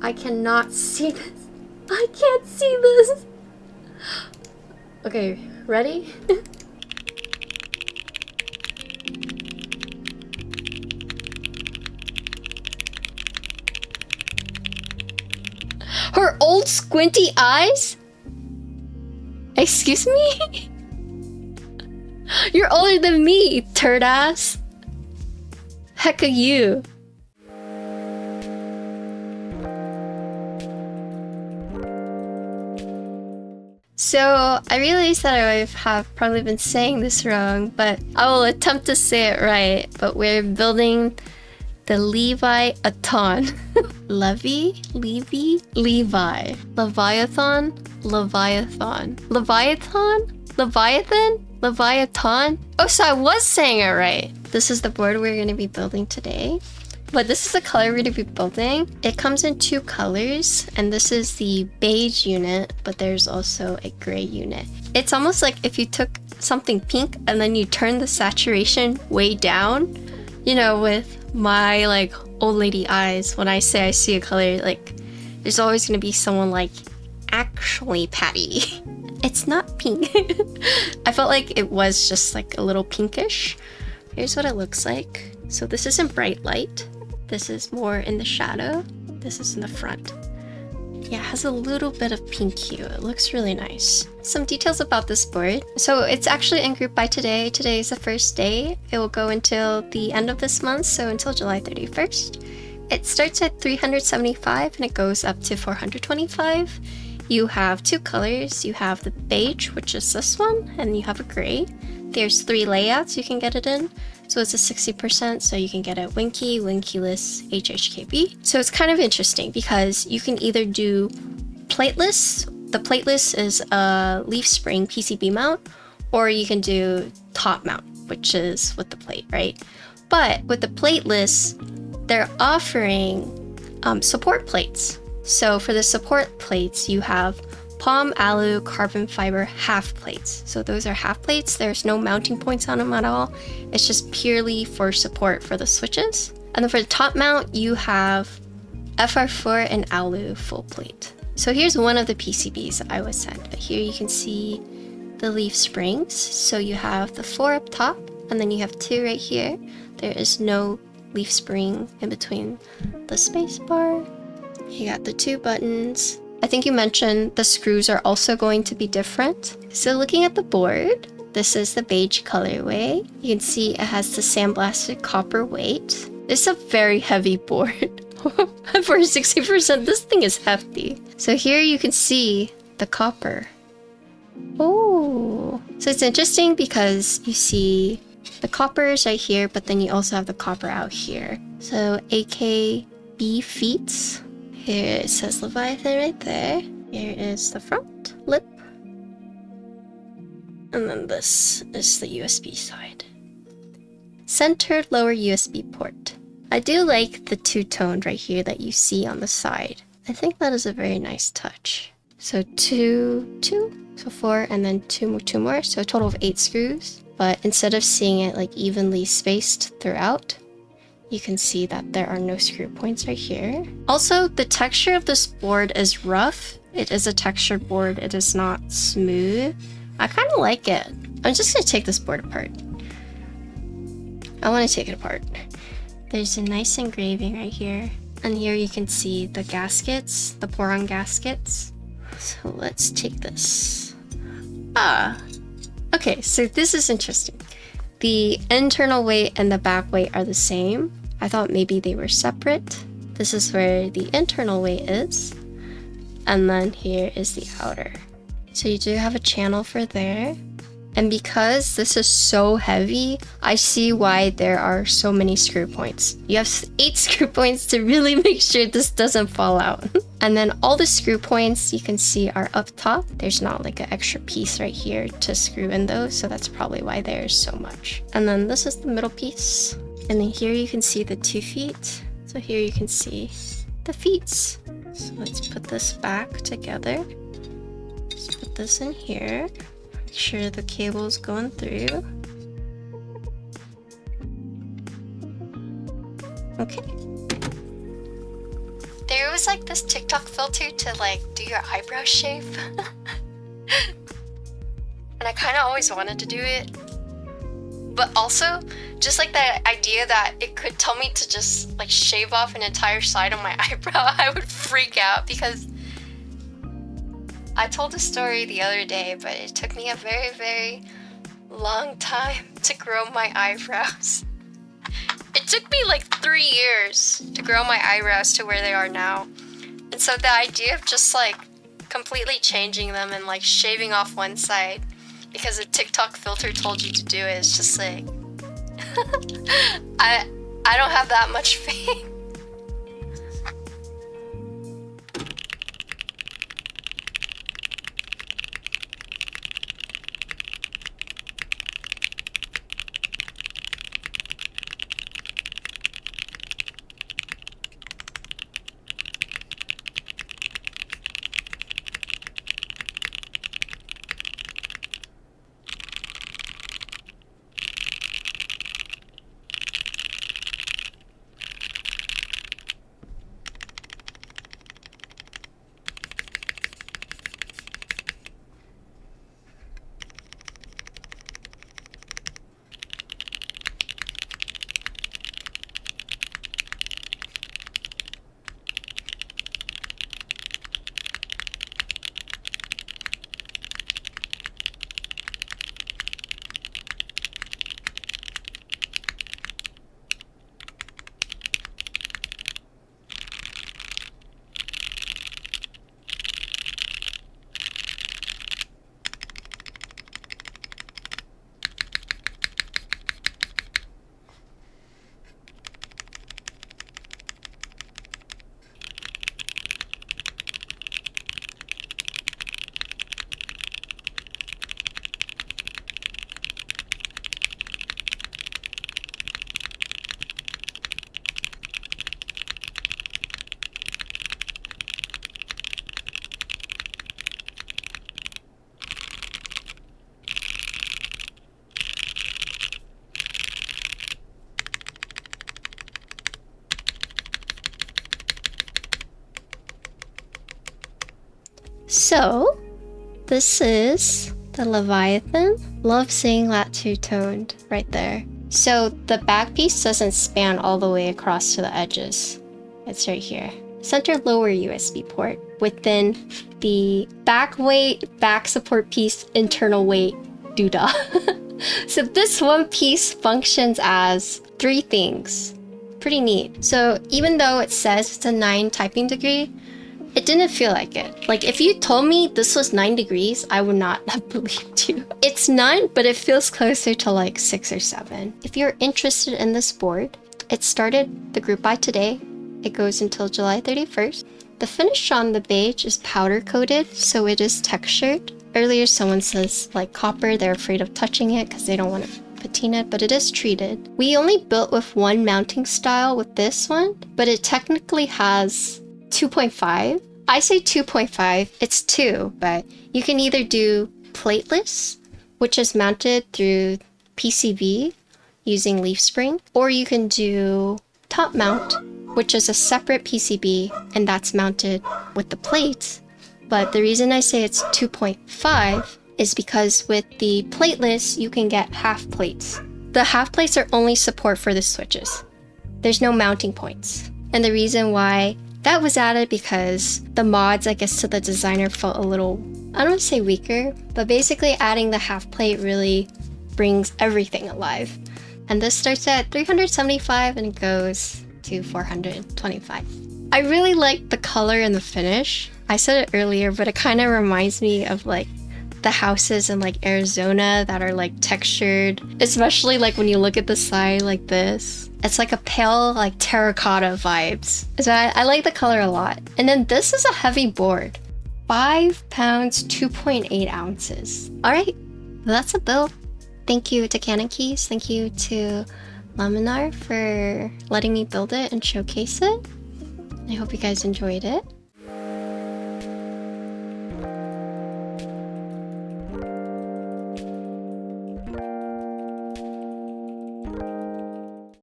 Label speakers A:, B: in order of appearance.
A: I cannot see this. I can't see this. Okay, ready? Her old squinty eyes? Excuse me? You're older than me, turd ass. Heck are you? So, I realized that I have probably been saying this wrong, but I will attempt to say it right. But we're building the Leviatán. Levi? Levi. Leviathan? Leviathan. Leviathan? Leviathan? Leviathan? Oh, so I was saying it right. This is the board we're going to be building today. But this is the color we're going to be building. It comes in 2 colors, and this is the beige unit, but there's also a gray unit. It's almost like if you took something pink and then you turn the saturation way down, you know, with my like old lady eyes, when I say I see a color, like there's always going to be someone like, actually, Patty, it's not pink. I felt like it was just like a little pinkish. Here's what it looks like. So this is in bright light. This is more in the shadow. This is in the front. Yeah, it has a little bit of pink hue. It looks really nice. Some details about this board. So it's actually in group by today. Today is the first day. It will go until the end of this month, so until July 31st. It starts at 375 and it goes up to 425. You have 2 colors. You have the beige, which is this one, and you have a gray. There's 3 layouts you can get it in. So it's a 60%, so you can get it Winky, Winkyless, HHKB. So it's kind of interesting because you can either do Plateless. The Plateless is a leaf spring PCB mount, or you can do top mount, which is with the plate, right? But with the Plateless, they're offering support plates. So for the support plates, you have palm alu carbon fiber half plates. So those are half plates. There's no mounting points on them at all. It's just purely for support for the switches. And then for the top mount, you have FR4 and alu full plate. So here's one of the PCBs I was sent. But here you can see the leaf springs. So you have the 4 up top, and then you have 2 right here. There is no leaf spring in between the space bar. You got the 2 buttons. I think you mentioned the screws are also going to be different. So looking at the board, this is the beige colorway. You can see it has the sandblasted copper weight. It's a very heavy board. For 60%, this thing is hefty. So here you can see the copper. Oh, so it's interesting because you see the copper is right here, but then you also have the copper out here. So AKB feet. Here it says Leviathan right there. Here is the front lip. And then this is the USB side. Centered lower USB port. I do like the 2-toned right here that you see on the side. I think that is a very nice touch. So 2, so 4, and then 2 more, so a total of 8 screws. But instead of seeing it like evenly spaced throughout, you can see that there are no screw points right here. Also, the texture of this board is rough. It is a textured board. It is not smooth. I kind of like it. I'm just going to take this board apart. I want to take it apart. There's a nice engraving right here. And here you can see the gaskets, the pour-on gaskets. So let's take this. Okay, so this is interesting. The internal weight and the back weight are the same. I thought maybe they were separate. This is where the internal weight is. And then here is the outer. So you do have a channel for there. And because this is so heavy, I see why there are so many screw points. You have 8 screw points to really make sure this doesn't fall out. And then all the screw points you can see are up top. There's not like an extra piece right here to screw in those, so that's probably why there's so much. And then this is the middle piece. And then here you can see the 2 feet. So here you can see the feet. So let's put this back together. Let's put this in here. Make sure the cable's going through. Okay. There there was like this TikTok filter to like do your eyebrow shape. And I kind of always wanted to do it. But also, just like that idea that it could tell me to just like shave off an entire side of my eyebrow, I would freak out because I told a story the other day, but it took me a very, very long time to grow my eyebrows. It took me like 3 years to grow my eyebrows to where they are now. And so the idea of just like completely changing them and like shaving off one side because a TikTok filter told you to do it is just like I don't have that much faith. So, this is the Leviathan. Love seeing that two-toned right there. So the back piece doesn't span all the way across to the edges. It's right here. Center lower USB port within the back weight, back support piece, internal weight doodah. So this one piece functions as 3 things. Pretty neat. So even though it says it's a 9 typing degree, it didn't feel like it. Like if you told me this was 9 degrees, I would not have believed you. It's 9, but it feels closer to like 6 or 7. If you're interested in this board, it started the group buy today. It goes until July 31st. The finish on the beige is powder coated, so it is textured. Earlier someone says like copper, they're afraid of touching it because they don't want to patina it, but it is treated. We only built with one mounting style with this one, but it technically has 2.5. I say 2.5, it's 2, but you can either do plateless, which is mounted through PCB using leaf spring, or you can do top mount, which is a separate PCB, and that's mounted with the plates. But the reason I say it's 2.5 is because with the plateless, you can get half plates. The half plates are only support for the switches. There's no mounting points. And the reason why that was added because the mods, I guess, to the designer felt a little, I don't want to say weaker, but basically adding the half plate really brings everything alive. And this starts at 375 and it goes to 425. I really like the color and the finish. I said it earlier, but it kind of reminds me of like the houses in like Arizona that are like textured, especially like when you look at the side like this. It's like a pale like terracotta vibes. So I like the color a lot. And then this is a heavy board. 5 pounds, 2.8 ounces. All right, that's a build. Thank you to Canon Keys. Thank you to Laminar for letting me build it and showcase it. I hope you guys enjoyed it.